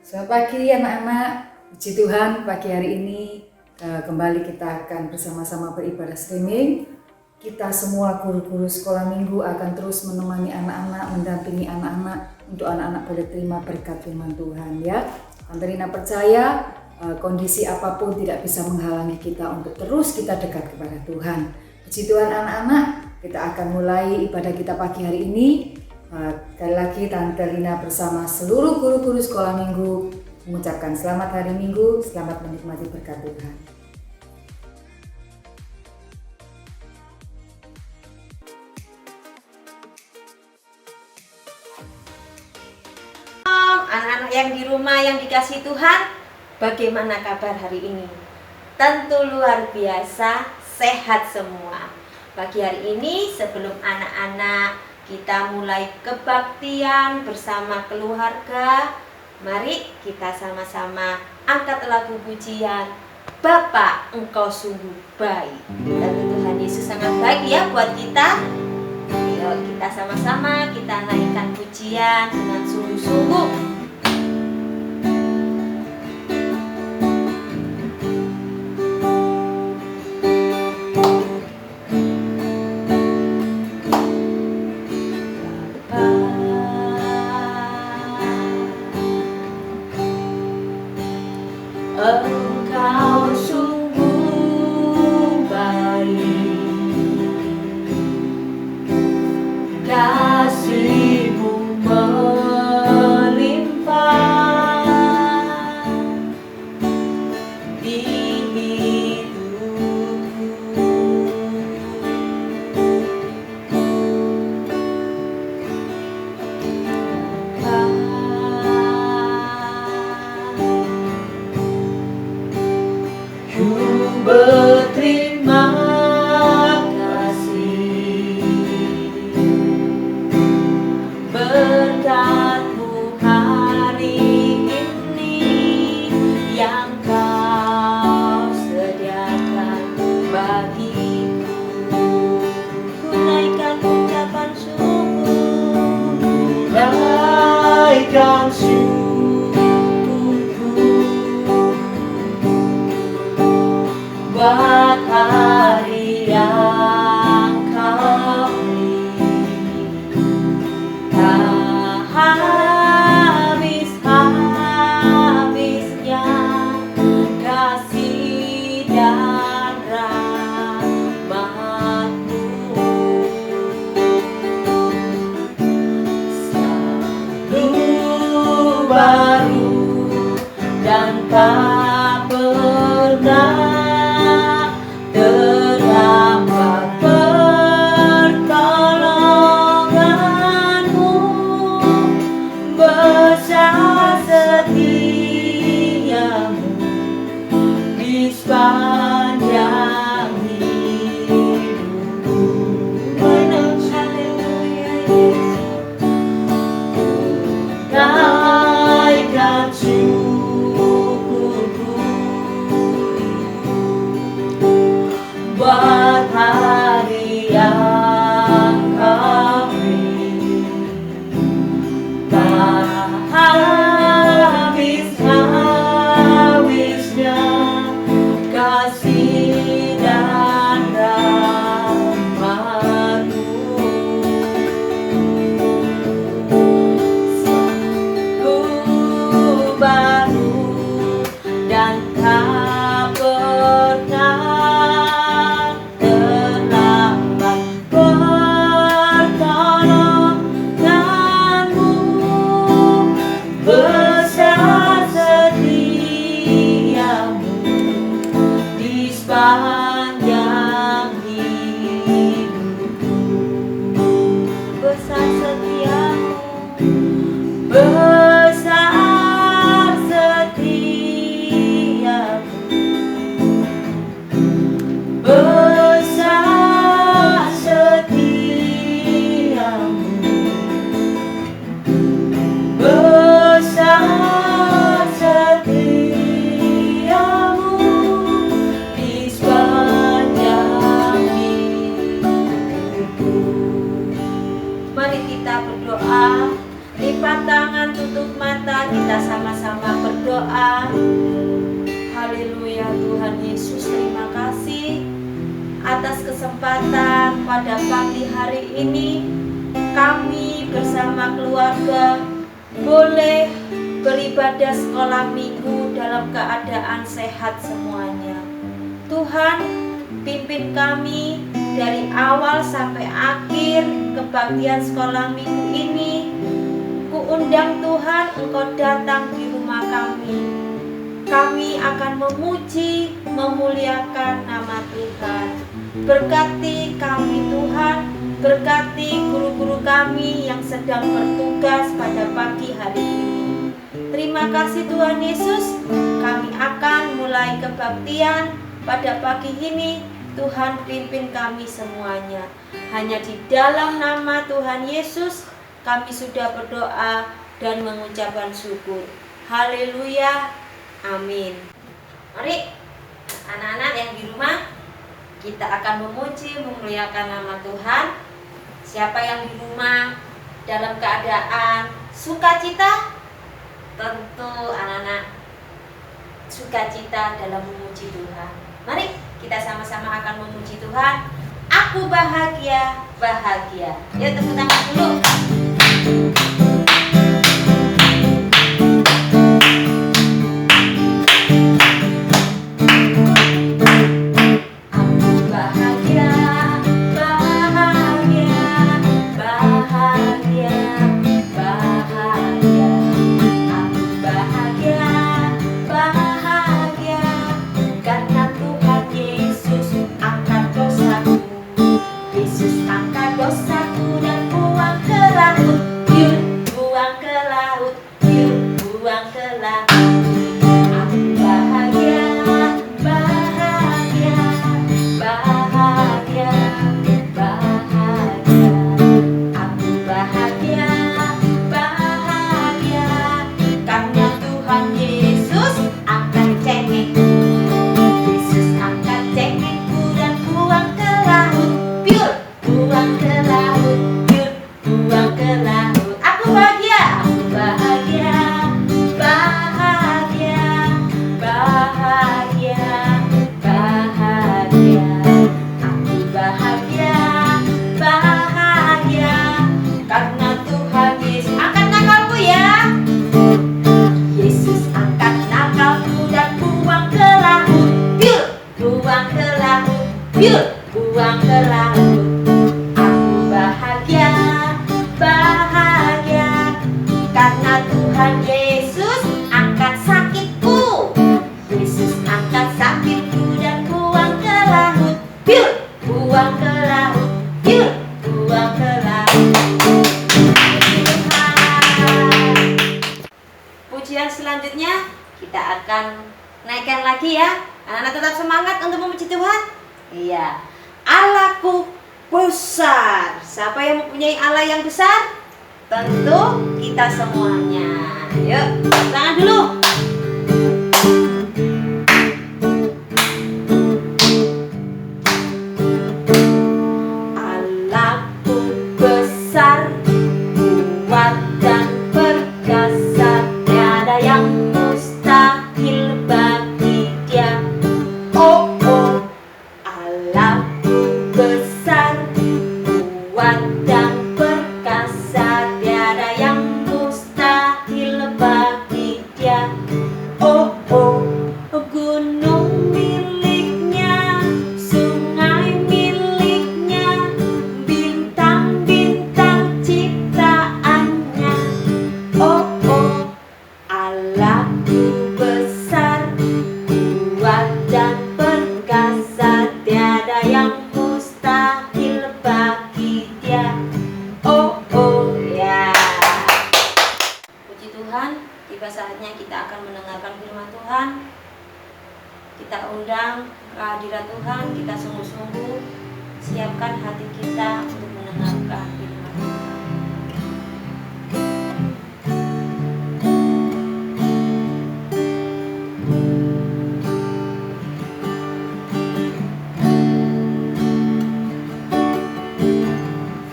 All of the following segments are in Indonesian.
Selamat pagi anak-anak, puji Tuhan pagi hari ini kembali kita akan bersama-sama beribadah streaming. Kita semua guru-guru sekolah minggu akan terus menemani anak-anak, mendampingi anak-anak untuk anak-anak boleh terima berkat firman Tuhan ya. Tante Rina percaya kondisi apapun tidak bisa menghalangi kita untuk terus kita dekat kepada Tuhan. Puji Tuhan anak-anak, kita akan mulai ibadah kita pagi hari ini. Sekali lagi Tante Rina bersama seluruh guru-guru sekolah minggu mengucapkan selamat hari Minggu, selamat menikmati berkat Tuhan. Anak-anak yang di rumah yang dikasihi Tuhan, bagaimana kabar hari ini? Tentu luar biasa, sehat semua. Pagi hari ini sebelum anak-anak kita mulai kebaktian bersama keluarga, mari kita sama-sama angkat lagu pujian Bapa Engkau sungguh baik. Tentu Tuhan Yesus sangat baik ya buat kita. Yuk kita sama-sama kita naikkan pujian dengan sungguh-sungguh. Engkau sungguh baik, kasih-Mu melimpah di hidupku. Berterima kasih berkat-Mu hari ini yang Kau sediakan bagiku. Ku naikkan ucapan syukur, naikkan buat hari yang Kau beri, tak habis-habisnya kasih dan rahmat-Mu. Selalu baru dan tak pernah terlambat pertolongan-Mu, besar setia-Mu di sepanjang hidupku. Haleluya Yesus, naikkan syukurku buat hari yang Kau beri, tak habis-habisnya kasih dan rahmat-Mu. Selalu baru dan tak pernah sepanjang hidupku. Besar setia-Mu, besar setia-Mu, besar setia-Mu, besar setia-Mu di sepanjang hidupku. Mari kita berdoa Lipat tangan, tutup mata, kita sama-sama berdoa. Haleluya Tuhan Yesus, terima kasih atas kesempatan pada pagi hari ini kami bersama keluarga boleh beribadah sekolah minggu dalam keadaan sehat semuanya. Tuhan, pimpin kami dari awal sampai akhir kebaktian sekolah minggu ini. Kuundang Tuhan, Engkau datang di rumah kami. Kami akan memuji, memuliakan nama Tuhan. Berkati kami Tuhan, berkati guru-guru kami yang sedang bertugas pada pagi hari ini. Terima kasih Tuhan Yesus, kami akan mulai kebaktian pada pagi ini. Tuhan pimpin kami semuanya. Hanya di dalam nama Tuhan Yesus kami sudah berdoa dan mengucapkan syukur. Haleluya. Amin. Mari anak-anak yang di rumah, kita akan memuji, memuliakan nama Tuhan. Siapa yang di rumah dalam keadaan sukacita? Tentu anak-anak sukacita dalam memuji Tuhan. Mari kita sama-sama akan memuji Tuhan. Aku bahagia, bahagia. Yuk tepuk tangan dulu. Buang ke laut. Aku bahagia, bahagia, karena Tuhan Yesus angkat sakitku. Yesus angkat sakitku dan buang ke laut. Buang ke laut. Buang ke laut. Pujian selanjutnya kita akan naikkan lagi ya. Anak-anak tetap semangat untuk memuji Tuhan. Iya, Allahku besar. Siapa yang mempunyai Allah yang besar? Tentu kita semuanya. Yuk, tangan dulu. Allahku besar, kuat dan perkasa, tiada yang mustahil bagi Dia. Oh, oh, Allahku besar, kuat dan perkasa, tiada yang mustahil bagi Dia. Oh, oh, gunung miliknya, sungai miliknya, bintang-bintang ciptaannya. Oh, oh, Allahku besar, kuat dan perkasa, tiada yang mustahil bagi Dia. Oh, oh, ya. Puji Tuhan, tiba saatnya kita akan mendengarkan firman Tuhan. Kita undang kehadiran Tuhan, kita sungguh-sungguh siapkan hati kita untuk mendengarkan firman Tuhan.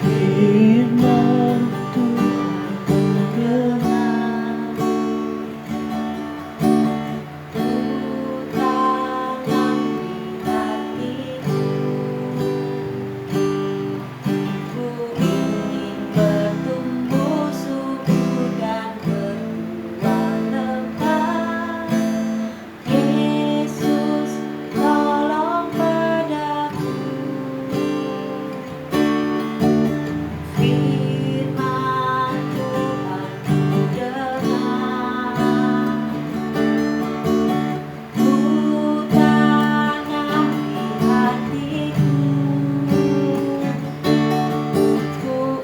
Firman Tuhan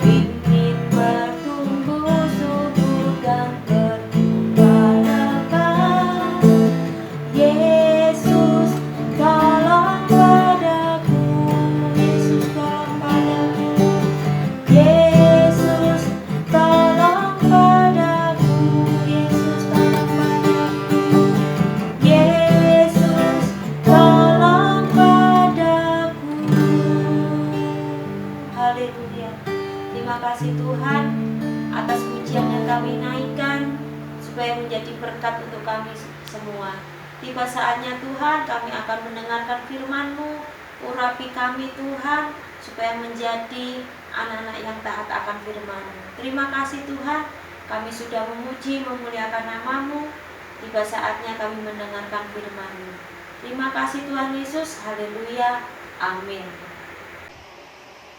ingin bertumbuh subur dan berkepada Yesus, tolong padaku. Yesus, tolong padaku. Yesus, tolong padaku. Yesus, tolong padaku. Yesus, tolong padaku. Haleluya. Terima kasih Tuhan atas pujian yang kami naikkan supaya menjadi berkat untuk kami semua. Tiba saatnya Tuhan kami akan mendengarkan firman-Mu. Urapi kami Tuhan supaya menjadi anak-anak yang taat akan firman-Mu. Terima kasih Tuhan, kami sudah memuji memuliakan nama-Mu. Tiba saatnya kami mendengarkan firman-Mu. Terima kasih Tuhan Yesus. Haleluya. Amin.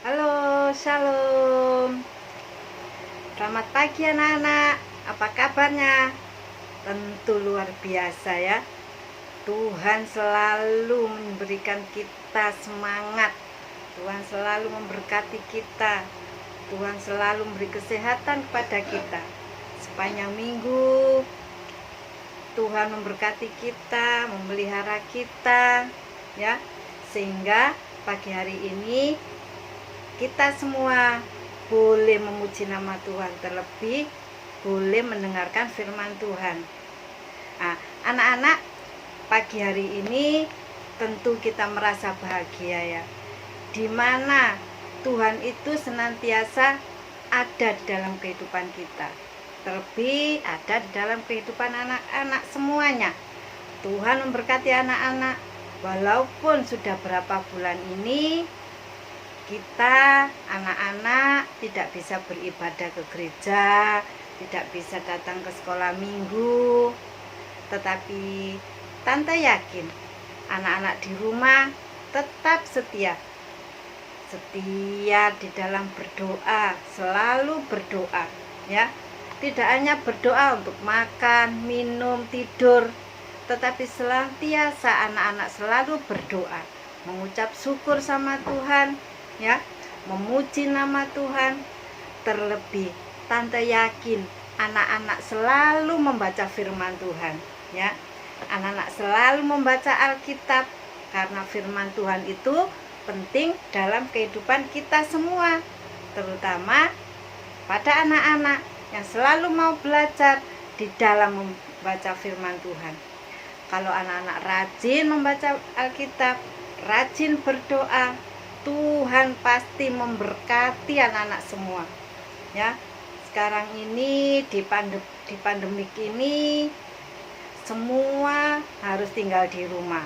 Halo, shalom. Selamat pagi anak-anak. Apa kabarnya? Tentu luar biasa ya. Tuhan selalu memberikan kita semangat. Tuhan selalu memberkati kita. Tuhan selalu memberi kesehatan kepada kita. Sepanjang minggu Tuhan memberkati kita, memelihara kita ya. Sehingga pagi hari ini kita semua boleh memuji nama Tuhan, terlebih boleh mendengarkan firman Tuhan. Nah, anak-anak, pagi hari ini tentu kita merasa bahagia ya, di mana Tuhan itu senantiasa ada di dalam kehidupan kita, terlebih ada di dalam kehidupan anak-anak semuanya. Tuhan memberkati anak-anak, walaupun sudah berapa bulan ini kita anak-anak tidak bisa beribadah ke gereja, tidak bisa datang ke sekolah minggu, tetapi Tante yakin anak-anak di rumah tetap setia di dalam berdoa, selalu berdoa ya. Tidak hanya berdoa untuk makan, minum, tidur, tetapi senantiasa anak-anak selalu berdoa, mengucap syukur sama Tuhan ya, memuji nama Tuhan. Terlebih Tante yakin anak-anak selalu membaca firman Tuhan ya. Anak-anak selalu membaca Alkitab, karena firman Tuhan itu penting dalam kehidupan kita semua, terutama pada anak-anak yang selalu mau belajar di dalam membaca firman Tuhan. Kalau anak-anak rajin membaca Alkitab, rajin berdoa, Tuhan pasti memberkati anak-anak semua ya. Sekarang ini di pandemik ini semua harus tinggal di rumah,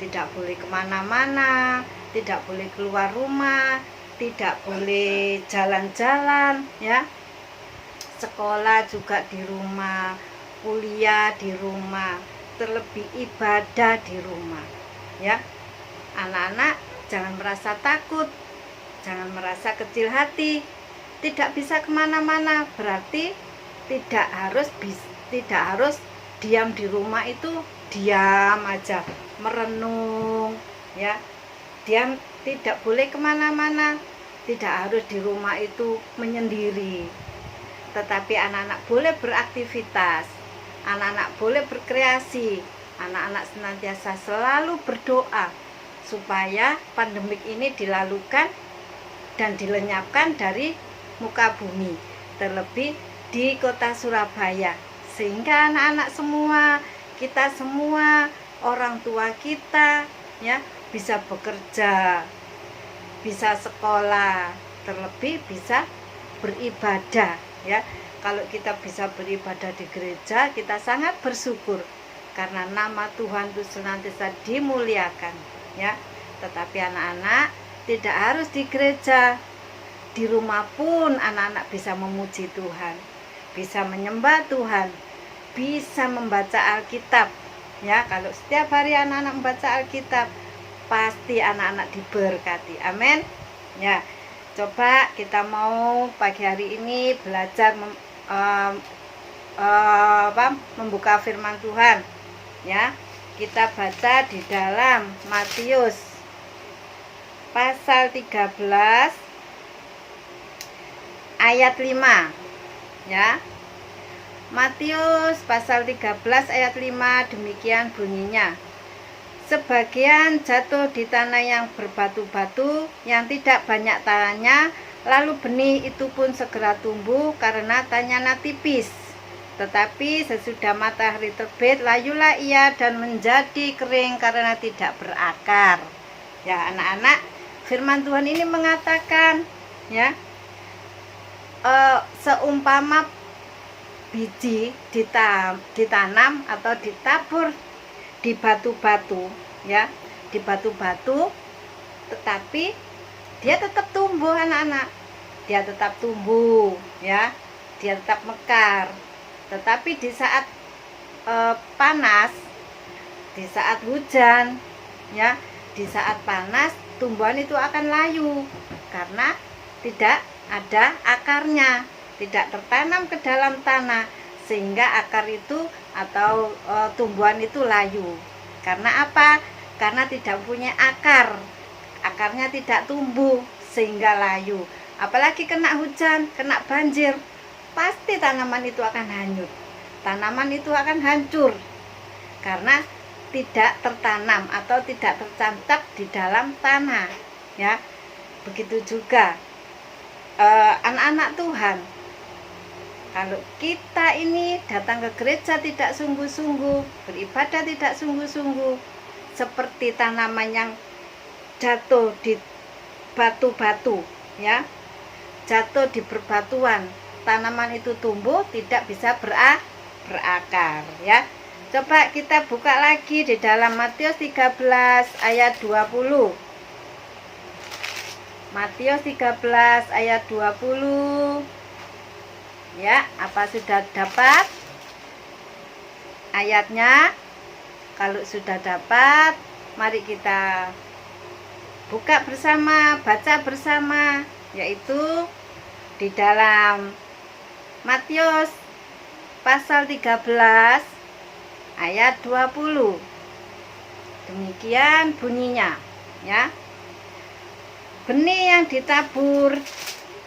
tidak boleh kemana-mana, tidak boleh keluar rumah, tidak boleh jalan-jalan ya. Sekolah juga di rumah, kuliah di rumah, terlebih ibadah di rumah ya. Anak-anak jangan merasa takut, jangan merasa kecil hati. Tidak bisa kemana-mana berarti tidak harus diam di rumah itu diam aja, merenung ya. Diam, tidak boleh kemana-mana, tidak harus di rumah itu menyendiri, tetapi anak-anak boleh beraktivitas, anak-anak boleh berkreasi, anak-anak senantiasa selalu berdoa supaya pandemik ini dilalukan dan dilenyapkan dari muka bumi, terlebih di kota Surabaya, sehingga anak-anak semua, kita semua, orang tua kita ya, bisa bekerja, bisa sekolah, terlebih bisa beribadah ya. Kalau kita bisa beribadah di gereja, kita sangat bersyukur karena nama Tuhan itu senantiasa dimuliakan ya. Tetapi anak-anak tidak harus di gereja, di rumah pun anak-anak bisa memuji Tuhan, bisa menyembah Tuhan, bisa membaca Alkitab ya. Kalau setiap hari anak-anak membaca Alkitab, pasti anak-anak diberkati. Amin ya. Coba kita mau pagi hari ini belajar membuka firman Tuhan ya. Kita baca di dalam Matius pasal 13 ayat 5 ya. Matius pasal 13 ayat 5 demikian bunyinya. Sebagian jatuh di tanah yang berbatu-batu, yang tidak banyak tanahnya, lalu benih itu pun segera tumbuh karena tanahnya tipis. Tetapi sesudah matahari terbit, layulah ia dan menjadi kering karena tidak berakar. Ya anak-anak, firman Tuhan ini mengatakan ya, seumpama biji ditanam atau ditabur di batu-batu ya, di batu-batu, tetapi dia tetap tumbuh anak-anak, dia tetap tumbuh ya, dia tetap mekar. Tetapi di saat panas, di saat hujan ya, di saat panas tumbuhan itu akan layu karena tidak ada akarnya, tidak tertanam ke dalam tanah, sehingga akar itu atau tumbuhan itu layu. Karena apa? Karena tidak punya akar, akarnya tidak tumbuh sehingga layu. Apalagi kena hujan, kena banjir, pasti tanaman itu akan hanyut, tanaman itu akan hancur karena tidak tertanam atau tidak tertancap di dalam tanah ya. Begitu juga anak-anak Tuhan, kalau kita ini datang ke gereja tidak sungguh-sungguh, beribadah tidak sungguh-sungguh, seperti tanaman yang jatuh di batu-batu ya, jatuh di berbatuan, tanaman itu tumbuh tidak bisa berakar ya. Coba kita buka lagi di dalam Matius 13 ayat 20. Matius 13 ayat 20 ya. Apa sudah dapat ayatnya? Kalau sudah dapat, mari kita buka bersama, baca bersama, yaitu di dalam Matius pasal 13 ayat 20. Demikian bunyinya ya. Benih yang ditabur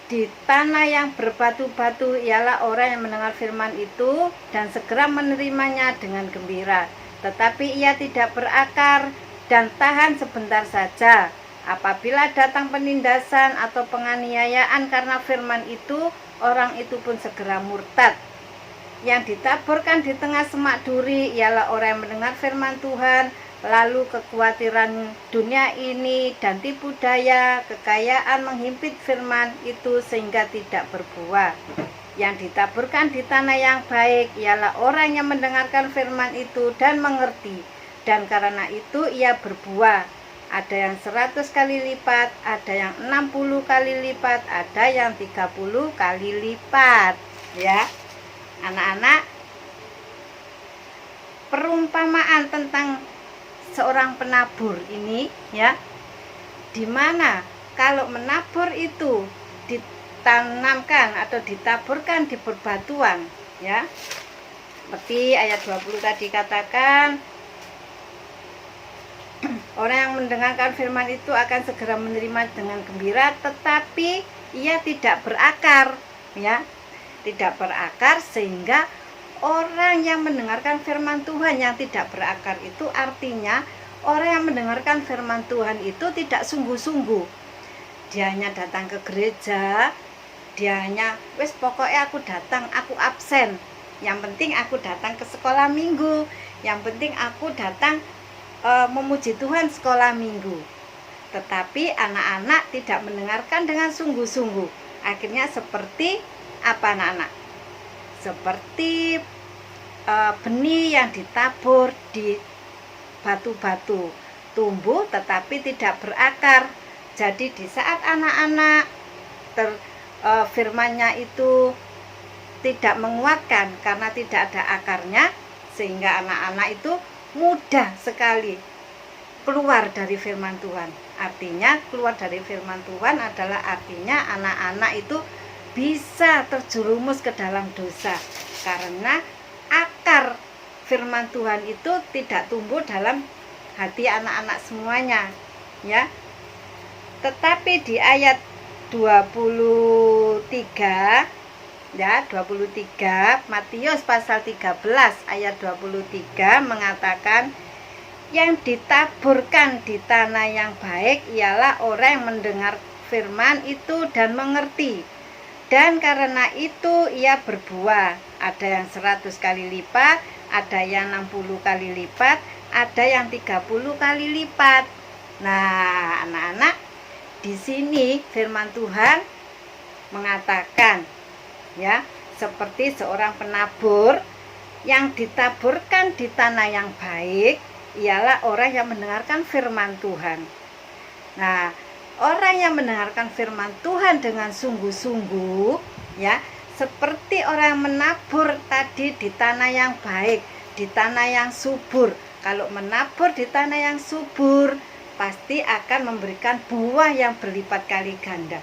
di tanah yang berbatu-batu ialah orang yang mendengar firman itu dan segera menerimanya dengan gembira. Tetapi ia tidak berakar dan tahan sebentar saja. Apabila datang penindasan atau penganiayaan karena firman itu, orang itu pun segera murtad. Yang ditaburkan di tengah semak duri ialah orang yang mendengar firman Tuhan, lalu kekhawatiran dunia ini dan tipu daya, kekayaan menghimpit firman itu sehingga tidak berbuah. Yang ditaburkan di tanah yang baik ialah orang yang mendengarkan firman itu dan mengerti, dan karena itu ia berbuah. Ada yang 100 kali lipat, ada yang 60 kali lipat, ada yang 30 kali lipat ya. Anak-anak, perumpamaan tentang seorang penabur ini ya, dimana kalau menabur itu ditanamkan atau ditaburkan di berbatuan ya, seperti ayat 20 tadi katakan, orang yang mendengarkan firman itu akan segera menerima dengan gembira, tetapi ia tidak berakar ya, tidak berakar, sehingga orang yang mendengarkan firman Tuhan yang tidak berakar itu artinya orang yang mendengarkan firman Tuhan itu tidak sungguh-sungguh. Dia hanya datang ke gereja, dia hanya wes pokoknya aku datang, aku absen. Yang penting aku datang ke sekolah minggu, yang penting aku datang memuji Tuhan sekolah minggu. Tetapi anak-anak tidak mendengarkan dengan sungguh-sungguh. Akhirnya seperti apa anak-anak? Seperti benih yang ditabur di batu-batu, tumbuh tetapi tidak berakar. Jadi di saat anak-anak firman-Nya itu tidak menguatkan karena tidak ada akarnya, sehingga anak-anak itu mudah sekali keluar dari firman Tuhan. Artinya keluar dari firman Tuhan adalah artinya anak-anak itu bisa terjerumus ke dalam dosa karena akar firman Tuhan itu tidak tumbuh dalam hati anak-anak semuanya ya. Tetapi di ayat 21 23 ya, 23 Matius pasal 13 ayat 23 mengatakan, yang ditaburkan di tanah yang baik ialah orang yang mendengar firman itu dan mengerti, dan karena itu ia berbuah, ada yang 100 kali lipat, ada yang 60 kali lipat, ada yang 30 kali lipat. Nah, anak-anak, di sini firman Tuhan mengatakan ya, seperti seorang penabur yang ditaburkan di tanah yang baik ialah orang yang mendengarkan firman Tuhan. Nah, orang yang mendengarkan firman Tuhan dengan sungguh-sungguh ya, seperti orang yang menabur tadi di tanah yang baik, di tanah yang subur. Kalau menabur di tanah yang subur, pasti akan memberikan buah yang berlipat kali ganda,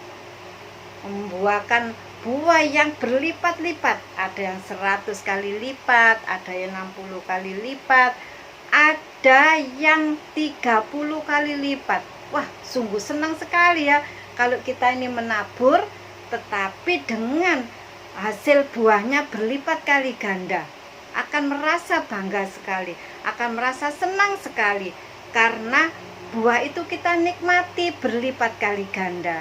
membuahkan buah yang berlipat-lipat, ada yang 100 kali lipat, ada yang 60 kali lipat, ada yang 30 kali lipat. Wah, sungguh senang sekali ya kalau kita ini menabur tetapi dengan hasil buahnya berlipat kali ganda. Akan merasa bangga sekali, akan merasa senang sekali, karena buah itu kita nikmati berlipat kali ganda.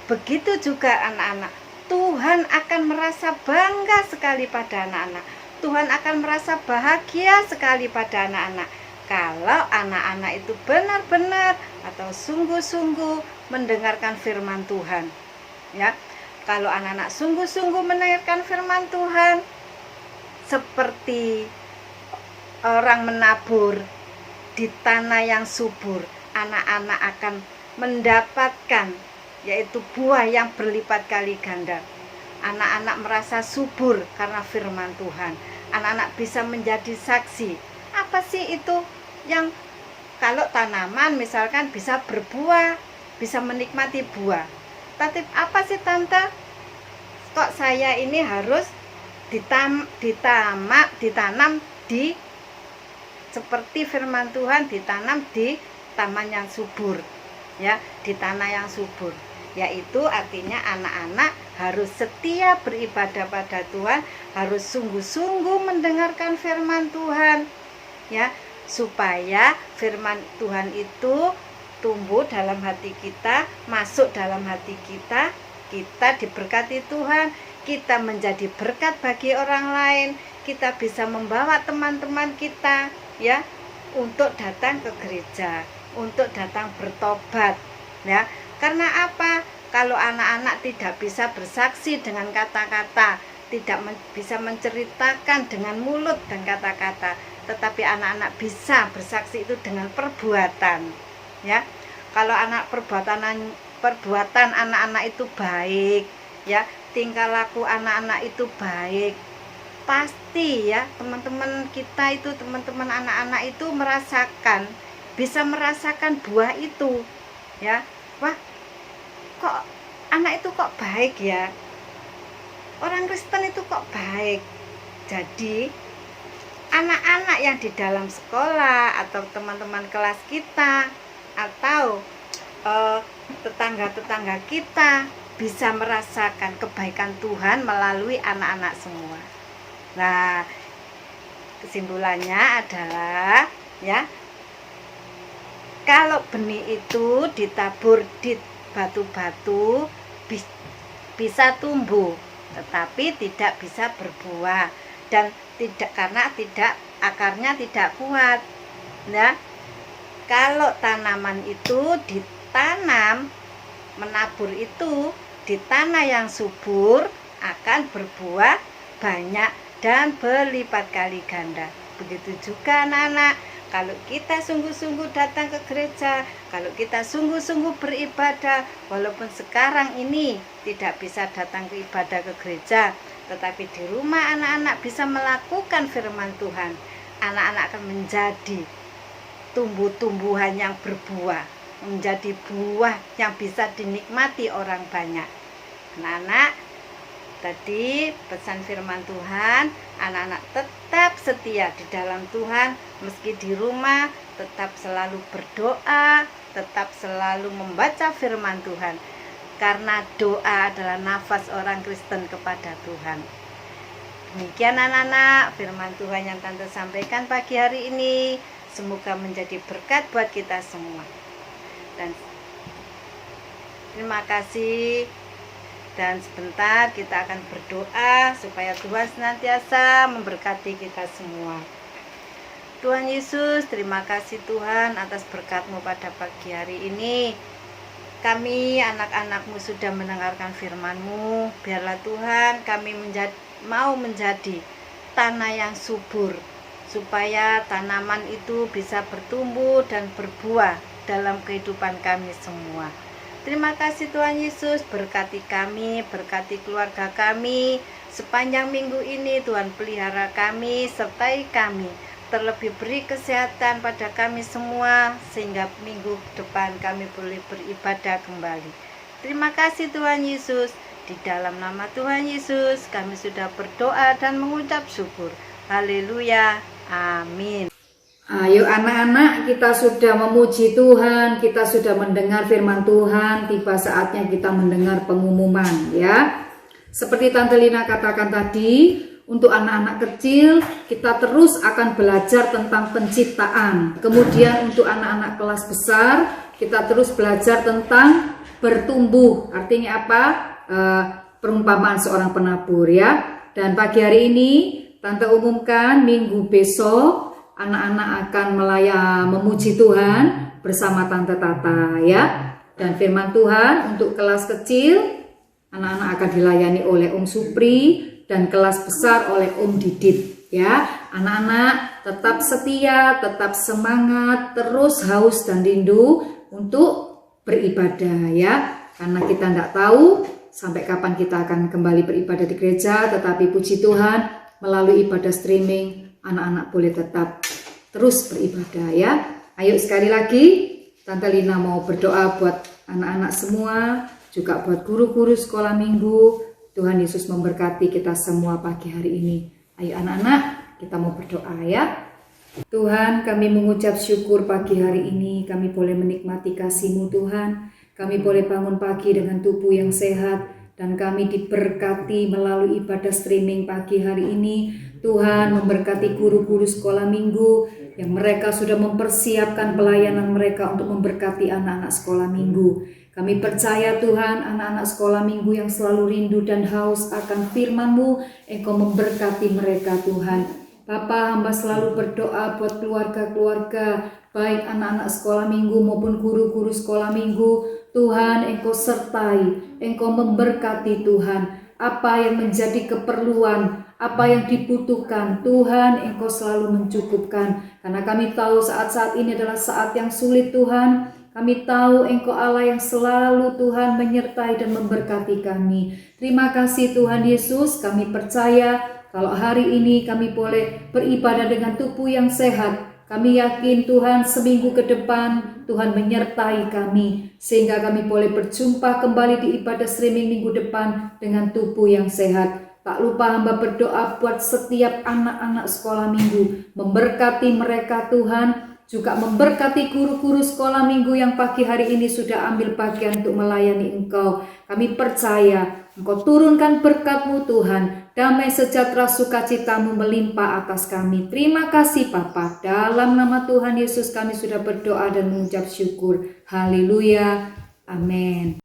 Begitu juga anak-anak, Tuhan akan merasa bangga sekali pada anak-anak. Tuhan akan merasa bahagia sekali pada anak-anak kalau anak-anak itu benar-benar atau sungguh-sungguh mendengarkan firman Tuhan. Ya, kalau anak-anak sungguh-sungguh mendengarkan firman Tuhan, seperti orang menabur di tanah yang subur, anak-anak akan mendapatkan yaitu buah yang berlipat kali ganda. Anak-anak merasa subur karena firman Tuhan. Anak-anak bisa menjadi saksi. Apa sih itu yang kalau tanaman misalkan bisa berbuah, bisa menikmati buah. Tapi apa sih tante? Kok saya ini harus ditanam di seperti firman Tuhan, ditanam di taman yang subur, ya, di tanah yang subur. Yaitu artinya anak-anak harus setia beribadah pada Tuhan, harus sungguh-sungguh mendengarkan firman Tuhan, ya, supaya firman Tuhan itu tumbuh dalam hati kita, masuk dalam hati kita, kita diberkati Tuhan, kita menjadi berkat bagi orang lain, kita bisa membawa teman-teman kita, ya, untuk datang ke gereja, untuk datang bertobat, ya. Karena apa? Kalau anak-anak tidak bisa bersaksi dengan kata-kata, tidak bisa menceritakan dengan mulut dan kata-kata, tetapi anak-anak bisa bersaksi itu dengan perbuatan, ya. Kalau perbuatan anak-anak itu baik, ya, tingkah laku anak-anak itu baik, pasti ya teman-teman kita itu, teman-teman anak-anak itu bisa merasakan buah itu, ya. Wah, kok anak itu kok baik ya, orang Kristen itu kok baik. Jadi anak-anak yang di dalam sekolah atau teman-teman kelas kita atau tetangga-tetangga kita bisa merasakan kebaikan Tuhan melalui anak-anak semua. Nah, kesimpulannya adalah ya, kalau benih itu ditabur di batu-batu bisa tumbuh, tetapi tidak bisa berbuah, dan karena akarnya tidak kuat. Ya, kalau tanaman itu ditanam, menabur itu di tanah yang subur, akan berbuah banyak dan berlipat kali ganda. Begitu juga anak-anak, kalau kita sungguh-sungguh datang ke gereja, kalau kita sungguh-sungguh beribadah, walaupun sekarang ini tidak bisa datang ke ibadah ke gereja, tetapi di rumah anak-anak bisa melakukan firman Tuhan, anak-anak akan menjadi tumbuh-tumbuhan yang berbuah, menjadi buah yang bisa dinikmati orang banyak. Anak-anak, tadi pesan firman Tuhan, anak-anak tetap setia di dalam Tuhan, meski di rumah tetap selalu berdoa, tetap selalu membaca firman Tuhan. karena doa adalah nafas orang Kristen kepada Tuhan. Demikian anak-anak firman Tuhan yang Tante sampaikan pagi hari ini. Semoga menjadi berkat buat kita semua. Dan terima kasih. Dan sebentar kita akan berdoa supaya Tuhan senantiasa memberkati kita semua. Tuhan Yesus, terima kasih Tuhan atas berkat-Mu pada pagi hari ini. Kami anak-anak-Mu sudah mendengarkan firman-Mu. Biarlah Tuhan kami mau menjadi tanah yang subur, supaya tanaman itu bisa bertumbuh dan berbuah dalam kehidupan kami semua. Terima kasih Tuhan Yesus, berkati kami, berkati keluarga kami. Sepanjang minggu ini Tuhan pelihara kami, sertai kami. Terlebih beri kesehatan pada kami semua, sehingga minggu depan kami boleh beribadah kembali. Terima kasih Tuhan Yesus. Di dalam nama Tuhan Yesus kami sudah berdoa dan mengucap syukur. Haleluya, amin. Ayo anak-anak, kita sudah memuji Tuhan, kita sudah mendengar firman Tuhan, tiba saatnya kita mendengar pengumuman ya. Seperti Tante Lina katakan tadi, untuk anak-anak kecil kita terus akan belajar tentang penciptaan. Kemudian untuk anak-anak kelas besar kita terus belajar tentang bertumbuh. Artinya apa? Perumpamaan seorang penabur ya. Dan pagi hari ini Tante umumkan minggu besok anak-anak akan memuji Tuhan bersama Tante Tata ya. Dan firman Tuhan untuk kelas kecil anak-anak akan dilayani oleh Om Supri dan kelas besar oleh Om Didit ya. Anak-anak tetap setia, tetap semangat, terus haus dan rindu untuk beribadah ya. Karena kita tidak tahu sampai kapan kita akan kembali beribadah di gereja, tetapi puji Tuhan melalui ibadah streaming anak-anak boleh tetap terus beribadah ya. Ayo sekali lagi Tante Lina mau berdoa buat anak-anak semua, juga buat guru-guru sekolah minggu. Tuhan Yesus memberkati kita semua pagi hari ini. Ayo anak-anak, kita mau berdoa ya. Tuhan, kami mengucap syukur pagi hari ini. Kami boleh menikmati kasih-Mu Tuhan. Kami boleh bangun pagi dengan tubuh yang sehat. Dan kami diberkati melalui ibadah streaming pagi hari ini. Tuhan memberkati guru-guru sekolah minggu yang mereka sudah mempersiapkan pelayanan mereka untuk memberkati anak-anak sekolah minggu. Kami percaya Tuhan, anak-anak sekolah minggu yang selalu rindu dan haus akan firman-Mu, Engkau memberkati mereka Tuhan. Bapa, hamba selalu berdoa buat keluarga-keluarga, baik anak-anak sekolah minggu maupun guru-guru sekolah minggu. Tuhan, Engkau sertai, Engkau memberkati Tuhan. Apa yang menjadi keperluan, apa yang dibutuhkan, Tuhan, Engkau selalu mencukupkan. Karena kami tahu saat-saat ini adalah saat yang sulit Tuhan. Kami tahu Engkau Allah yang selalu Tuhan menyertai dan memberkati kami. Terima kasih Tuhan Yesus, kami percaya kalau hari ini kami boleh beribadah dengan tubuh yang sehat. Kami yakin Tuhan seminggu ke depan Tuhan menyertai kami. Sehingga kami boleh berjumpa kembali di ibadah streaming minggu depan dengan tubuh yang sehat. Tak lupa hamba berdoa buat setiap anak-anak sekolah minggu. Memberkati mereka Tuhan. Juga memberkati guru-guru sekolah minggu yang pagi hari ini sudah ambil bagian untuk melayani Engkau. Kami percaya Engkau turunkan berkat-Mu Tuhan. Damai sejahtera sukacita-Mu melimpah atas kami. Terima kasih Bapa. Dalam nama Tuhan Yesus kami sudah berdoa dan mengucap syukur. Haleluya. Amin.